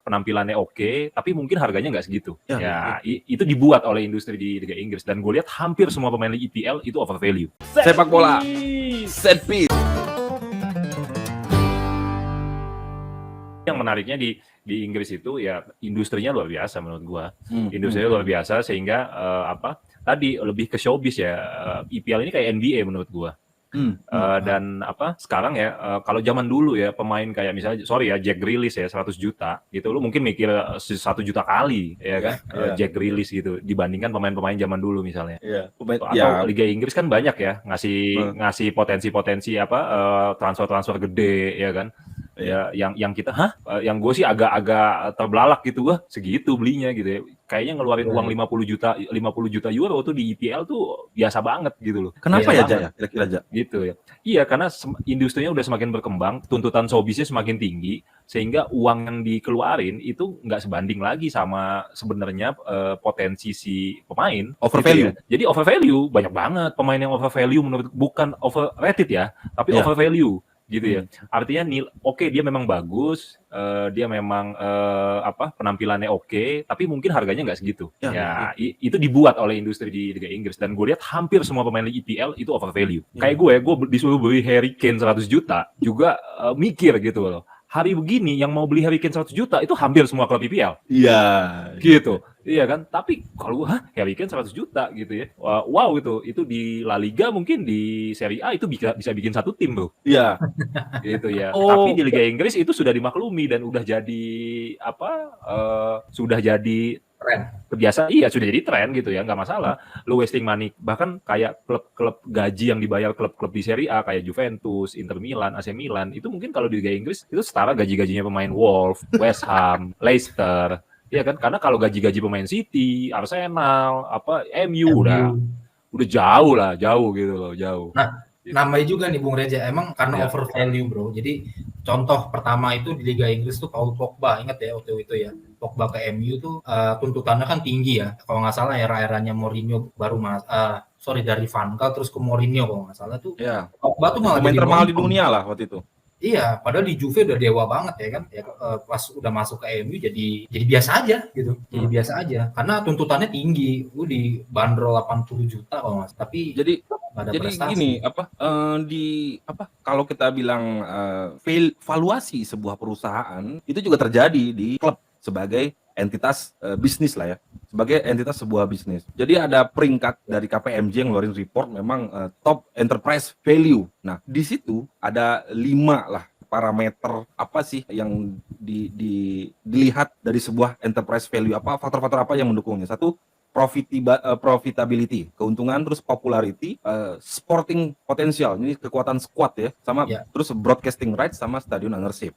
penampilannya oke, tapi mungkin harganya nggak segitu. Ya, Itu dibuat oleh industri di Liga Inggris, dan gue lihat hampir semua pemain IPL itu over value. Sepak bola set piece. Yang menariknya di Inggris itu ya industrinya luar biasa menurut gua. Industrinya luar biasa sehingga tadi lebih ke showbiz ya. IPL ini kayak NBA menurut gua. Dan sekarang ya kalau zaman dulu ya pemain kayak misalnya Jack Grealish ya 100 juta gitu, lu mungkin mikir 1 juta kali ya kan. Jack Grealish gitu dibandingkan pemain-pemain zaman dulu misalnya. Atau Liga Inggris kan banyak ya ngasih potensi-potensi transfer-transfer gede ya kan. Ya yang kita yang gue sih agak terbelalak gitu, gua segitu belinya gitu ya. Kayaknya ngeluarin uang 50 juta euro tuh di IPL tuh biasa banget gitu loh. Kenapa ya, Ja? Kira-kira, Ja? Gitu ya. Iya, karena industrinya udah semakin berkembang, tuntutan showbiznya semakin tinggi, sehingga uang yang dikeluarin itu nggak sebanding lagi sama sebenarnya potensi si pemain. Over gitu value. Ya. Jadi over value, banyak banget pemain yang over value menurut, bukan overrated ya, tapi over value. Gitu ya. Artinya dia memang bagus, dia memang penampilannya oke, tapi mungkin harganya nggak segitu. Itu dibuat oleh industri di Liga Inggris, dan gue lihat hampir semua pemain IPL itu over value. Kayak gue disuruh beli Harry Kane 100 juta juga mikir gitu loh. Hari begini yang mau beli Harry Kane 100 juta itu hampir semua klub IPL. Iya. Gitu. Iya kan? Tapi kalau Harry Kane 100 juta gitu ya. Wow itu di La Liga mungkin di Serie A itu bisa bikin satu tim, Bro. Iya. Gitu ya. Tapi di Liga Inggris itu sudah dimaklumi dan udah jadi sudah jadi tren. Sudah jadi tren gitu ya, nggak masalah. Lu wasting money, bahkan kayak klub-klub gaji yang dibayar klub-klub di Serie A kayak Juventus, Inter Milan, AC Milan, itu mungkin kalau di Liga Inggris itu setara gaji-gajinya pemain Wolves, West Ham, Leicester. Iya kan? Karena kalau gaji-gaji pemain City, Arsenal, MU udah jauh gitu loh, jauh. Nah, namanya juga nih Bung Reza, emang karena over value, Bro. Jadi contoh pertama itu di Liga Inggris tuh Paul Pogba, ingat ya waktu itu ya. Pogba ke MU tuh tuntutannya kan tinggi ya. Kalau nggak salah era-eranya Mourinho baru dari Van Gaal terus ke Mourinho kalau nggak salah tuh. Pogba tuh malah pemain termahal di dunia lah waktu itu. Iya, padahal di Juve udah dewa banget ya kan. Ya, pas udah masuk ke MU jadi biasa aja gitu. Jadi biasa aja. Karena tuntutannya tinggi. Lu dibanderol 80 juta kalau nggak salah. Tapi jadi prestasi. Gini, kalau kita bilang valuasi sebuah perusahaan itu juga terjadi di klub sebagai entitas bisnis lah ya, sebagai entitas sebuah bisnis. Jadi ada peringkat dari KPMG yang ngeluarin report memang top enterprise value. Nah, di situ ada 5 lah parameter apa sih yang dilihat dari sebuah enterprise value, faktor-faktor apa yang mendukungnya. Satu, profitability, keuntungan, terus popularity, sporting potential, ini kekuatan squad ya, sama terus broadcasting rights sama stadium ownership.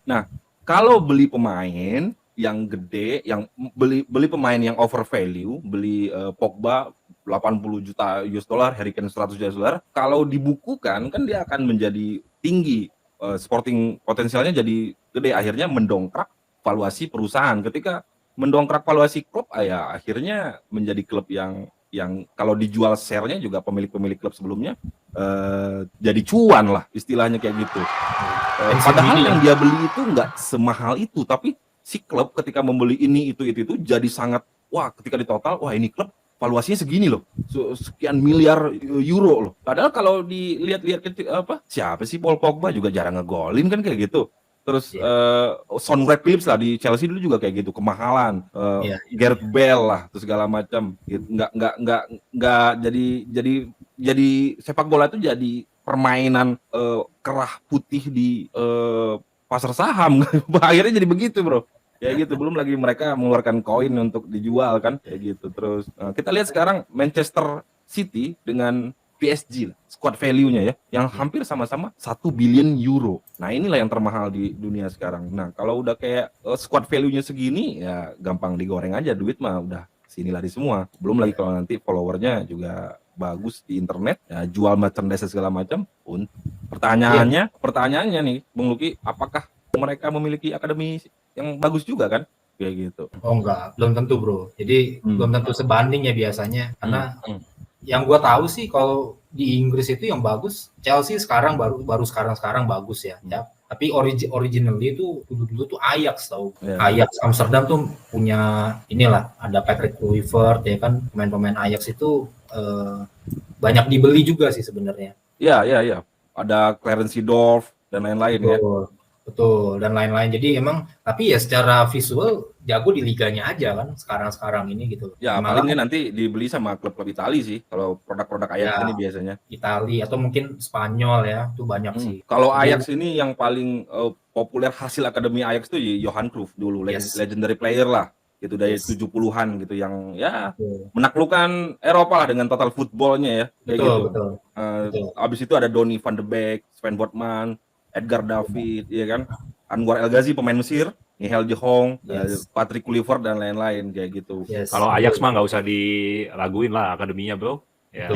Nah, kalau beli pemain yang gede, yang beli pemain yang over value, beli Pogba 80 juta US dollar, Harry Kane 100 juta US dollar, kalau dibukukan kan dia akan menjadi tinggi, sporting potensialnya jadi gede, akhirnya mendongkrak valuasi perusahaan. Ketika mendongkrak valuasi klub, ya akhirnya menjadi klub yang kalau dijual share-nya juga pemilik klub sebelumnya jadi cuan lah istilahnya kayak gitu. Padahal yang dia beli itu nggak semahal itu, tapi si klub ketika membeli ini itu jadi sangat, ketika di total, ini klub valuasinya segini loh, sekian miliar euro loh. Padahal kalau dilihat-lihat siapa sih Paul Pogba juga jarang ngegolin kan kayak gitu. Terus Son Phillips lah di Chelsea dulu juga kayak gitu, kemahalan. Gareth Bale lah, terus segala macam. Gitu. Nggak jadi sepak bola itu jadi permainan kerah putih di pasar saham. Akhirnya jadi begitu, Bro. Ya gitu, belum lagi mereka mengeluarkan koin untuk dijual kan, kayak gitu. Terus kita lihat sekarang Manchester City dengan PSG, squad value-nya ya, yang hampir sama-sama 1 billion euro. Nah, inilah yang termahal di dunia sekarang. Nah, kalau udah kayak squad value-nya segini, ya gampang digoreng aja, duit mah udah sini lari semua. Belum lagi kalau nanti followernya juga bagus di internet, ya jual merchandise segala macam pun. Pertanyaannya nih, Bung Luki, apakah mereka memiliki akademi yang bagus juga kan? Kayak gitu. Oh enggak, belum tentu, Bro. Jadi belum tentu sebanding ya biasanya. Karena yang gue tahu sih kalau di Inggris itu yang bagus Chelsea sekarang baru sekarang bagus ya. Tapi originally itu dulu tuh Ajax tahu. Iya. Ajax Amsterdam tuh punya inilah, ada Patrick Kluivert ya kan, pemain-pemain Ajax itu banyak dibeli juga sih sebenarnya. Iya. Ada Clarence Seedorf dan lain-lain ya. Betul, dan lain-lain. Jadi emang, tapi ya secara visual jago di liganya aja kan sekarang ini gitu. Ya, paling nanti dibeli sama klub-klub Italia sih kalau produk-produk Ajax ini biasanya. Italia atau mungkin Spanyol ya, itu banyak sih. Kalau Ajax ini yang paling populer hasil akademi Ajax itu Johan Cruyff dulu, legendary player lah. Gitu dari 70-an gitu yang ya menaklukkan Eropa lah dengan total footballnya ya. Betul. Abis itu ada Donny van de Beek, Sven Botman, Edgar David, ya kan, Anwar El Ghazi pemain Mesir, Nihal de Jong, Patrick Kluivert dan lain-lain kayak gitu. Kalau Ajax mah nggak usah diraguin lah akademinya bro. Ya.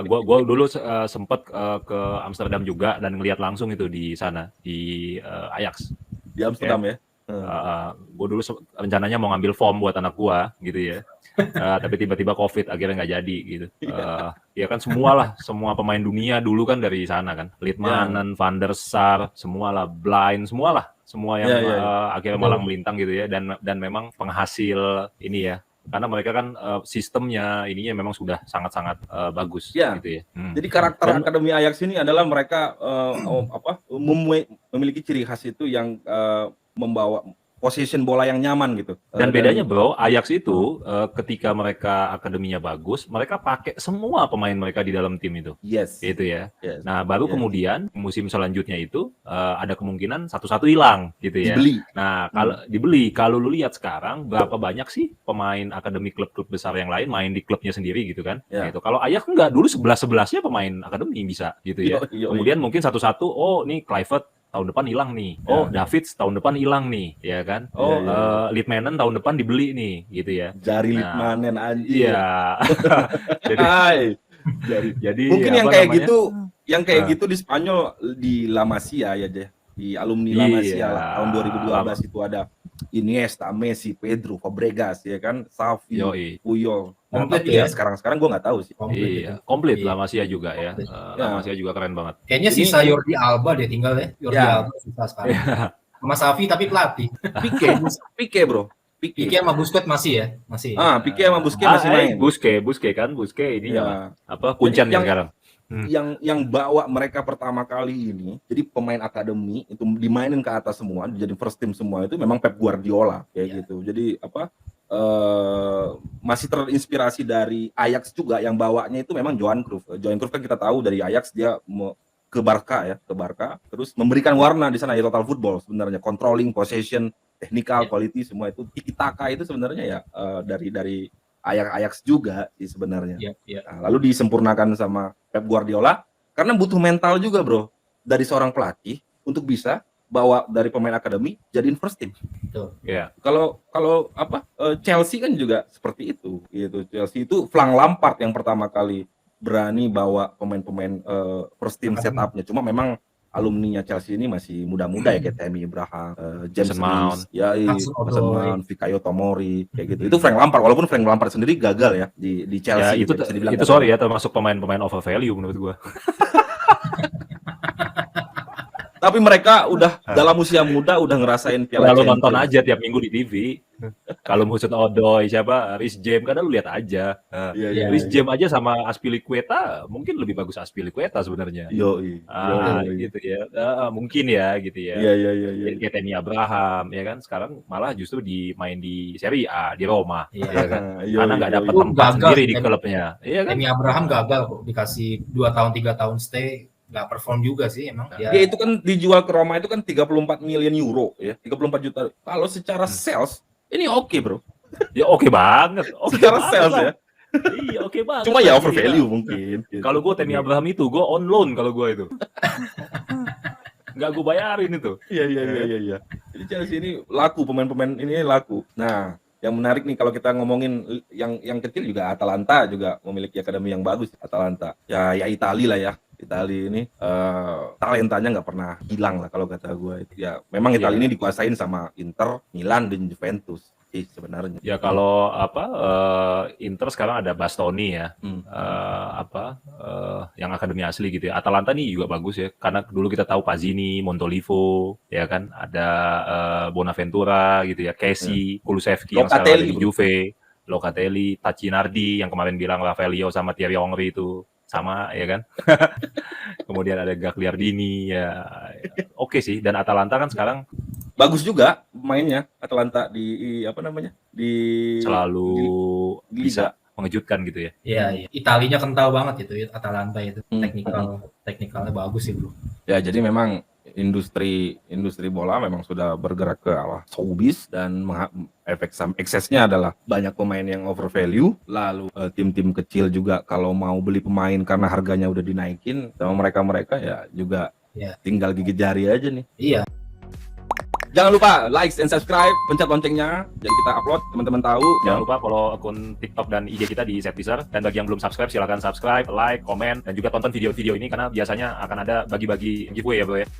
Gua dulu sempet ke Amsterdam juga dan ngelihat langsung itu di sana di Ajax. Di Amsterdam ya. Gue dulu rencananya mau ngambil form buat anak gua gitu ya. Tapi tiba-tiba COVID akhirnya nggak jadi gitu. Ya kan semua pemain dunia dulu kan dari sana kan. Liedmanen, Van der Sar, semualah Blind, semua yang akhirnya malang melintang gitu ya. Dan memang penghasil ini ya. Karena mereka kan sistemnya ininya memang sudah sangat-sangat bagus gitu ya. Jadi karakter akademi Ajax ini adalah mereka memiliki ciri khas itu yang membawa possession bola yang nyaman gitu. Dan bedanya bro, Ajax itu ketika mereka akademinya bagus, mereka pakai semua pemain mereka di dalam tim itu. Gitu ya. Nah, baru kemudian musim selanjutnya itu ada kemungkinan satu-satu hilang gitu ya. Dibeli. Nah, kalau lu lihat sekarang berapa banyak sih pemain akademi klub-klub besar yang lain main di klubnya sendiri gitu kan. Gitu. Kalau Ajax enggak, dulu 11-11-nya pemain akademi bisa gitu ya. Kemudian mungkin satu-satu, oh nih Kluivert tahun depan hilang nih. David tahun depan hilang nih, ya kan? Liedmanen tahun depan dibeli nih, gitu ya. Jari Liedmanen anjir. Iya. Jadi mungkin yang kayak gitu di Spanyol di La Masia ya deh. Di alumni La Masia lah, tahun 2012 itu ada Iniesta, Messi, Pedro, Fabregas ya kan, Xavi, Puyol. Tapi ya sekarang gue nggak tahu sih. Komplit La Masia juga ya. La Masia juga keren banget. Kayaknya sisa Jordi Alba deh tinggal ya. Jordi Alba sisa sekarang. Sama Xavi tapi pelatih. Pique bro. Pique sama Busquets masih ya, masih. Pique sama Busquets masih main. Busquets ini kuncian sekarang. Yang bawa mereka pertama kali ini, jadi pemain akademi itu dimainin ke atas semua, jadi first team semua itu memang Pep Guardiola kayak gitu. Jadi masih terinspirasi dari Ajax juga, yang bawanya itu memang Johan Cruyff. Johan Cruyff kan kita tahu dari Ajax dia ke Barca, terus memberikan warna di sana ya, total football sebenarnya, controlling, possession, technical, quality, semua itu tiki taka itu sebenarnya ya dari Ajax juga sih sebenarnya. Nah, lalu disempurnakan sama Pep Guardiola karena butuh mental juga bro dari seorang pelatih untuk bisa bawa dari pemain akademi jadiin first team. Kalau Chelsea kan juga seperti itu gitu. Chelsea itu Frank Lampard yang pertama kali berani bawa pemain-pemain first team setupnya. Cuma memang alumninya Chelsea ini masih muda-muda ya, kayak Tammy Abraham, James Mount, Mason Mount, Fikayo Tomori kayak gitu. Itu Frank Lampard, walaupun Frank Lampard sendiri gagal ya di Chelsea. Ya, itu sorry ya, termasuk pemain-pemain over value menurut gua. Tapi mereka udah dalam usia muda udah ngerasain Piala Champions. Kalau nonton aja tiap minggu di TV. Kalau Mesut Ozil, Reece James, kadang lu lihat aja. Reece James aja sama Azpilicueta mungkin lebih bagus Azpilicueta sebenarnya. Gitu ya. Mungkin ya gitu ya. Kayak Tammy Abraham ya kan, sekarang malah justru main di Serie A di Roma ya kan. Karena nggak dapat tempat sendiri di klubnya. Iya kan? Tammy Abraham gagal kok, dikasih 2 tahun 3 tahun stay. Nggak perform juga sih emang. Dia itu kan dijual ke Roma itu kan 34 million euro ya, 34 juta. Kalau secara sales ini oke bro. Ya oke banget. Secara sales ya. Iya oke banget. Cuma ya over value mungkin. Kalau gue Tammy Abraham itu gue on loan kalau gue itu. Nggak gue bayarin itu. Iya. Jadi Chelsea ini laku, pemain-pemain ini laku. Nah, yang menarik nih kalau kita ngomongin yang kecil juga, Atalanta juga memiliki akademi yang bagus. Atalanta ya Italia lah ya. Italia ini talentanya nggak pernah hilang lah kalau kata gue. Ya memang Italia ini dikuasain sama Inter, Milan, dan Juventus. sih sebenarnya. Ya kalau Inter sekarang ada Bastoni ya, yang akademi asli gitu ya. Atalanta nih juga bagus ya, karena dulu kita tahu Pazzini, Montolivo, ya kan, ada Bonaventura gitu ya, Kessi, Kulusevski yang sekarang ada di Juve, Locatelli, Tacinardi yang kemarin bilang Rafaelio sama Thierry Henry itu sama ya kan. Kemudian ada Gagliardini ya. Oke sih, dan Atalanta kan sekarang bagus juga mainnya Atalanta di selalu bisa mengejutkan gitu ya. Iya. Italinya kental banget itu Atalanta itu. Teknikalnya bagus sih, Bro. Ya, jadi memang industri bola memang sudah bergerak ke arah showbiz dan efek eksesnya adalah banyak pemain yang over value, lalu tim-tim kecil juga kalau mau beli pemain karena harganya udah dinaikin sama mereka ya juga tinggal gigit jari aja nih. Iya. Jangan lupa like and subscribe, pencet loncengnya jadi kita upload teman-teman tahu. Jangan lupa follow akun TikTok dan IG kita di Setteaser, dan bagi yang belum subscribe silakan subscribe, like, komen, dan juga tonton video-video ini karena biasanya akan ada bagi-bagi giveaway ya bro ya.